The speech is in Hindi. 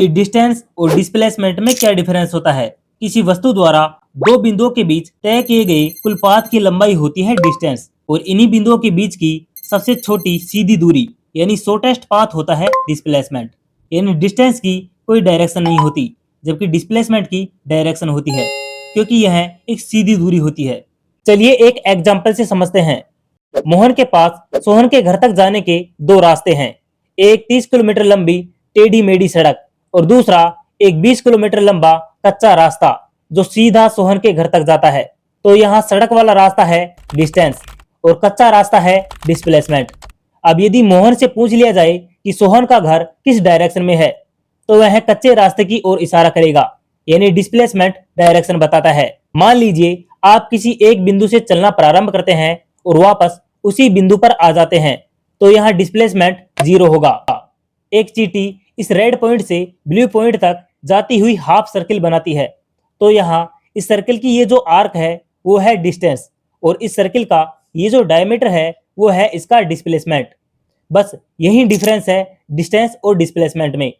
कि डिस्टेंस और डिस्प्लेसमेंट में क्या डिफरेंस होता है। किसी वस्तु द्वारा दो बिंदुओं के बीच तय किए गए कुल पाथ की लंबाई होती है डिस्टेंस, और इन्हीं बिंदुओं के बीच की सबसे छोटी सीधी दूरी यानी शॉर्टेस्ट पाथ होता है डिस्प्लेसमेंट। यानी डिस्टेंस की कोई डायरेक्शन नहीं होती, जबकि डिस्प्लेसमेंट की डायरेक्शन होती है, क्योंकि यह एक सीधी दूरी होती है। चलिए एक एग्जाम्पल से समझते हैं। मोहन के पास सोहन के घर तक जाने के दो रास्ते हैं। एक 30 किलोमीटर लंबी टेढ़ी मेढ़ी सड़क और दूसरा एक 20 किलोमीटर लंबा कच्चा रास्ता जो सीधा सोहन के घर तक जाता है। तो यहाँ सड़क वाला रास्ता है डिस्टेंस और कच्चा रास्ता है डिस्प्लेसमेंट। अब यदि मोहन से पूछ लिया जाए कि सोहन का घर किस डायरेक्शन में है, तो वह कच्चे रास्ते की ओर इशारा करेगा, यानी डिस्प्लेसमेंट डायरेक्शन बताता है। मान लीजिए आप किसी एक बिंदु से चलना प्रारंभ करते हैं और वापस उसी बिंदु पर आ जाते हैं, तो यहाँ डिस्प्लेसमेंट 0 होगा। एक चींटी इस रेड पॉइंट से ब्लू पॉइंट तक जाती हुई हाफ सर्किल बनाती है, तो यहाँ इस सर्किल की ये जो आर्क है वो है डिस्टेंस, और इस सर्किल का ये जो डायमीटर है वो है इसका डिस्प्लेसमेंट। बस यही डिफरेंस है डिस्टेंस और डिस्प्लेसमेंट में।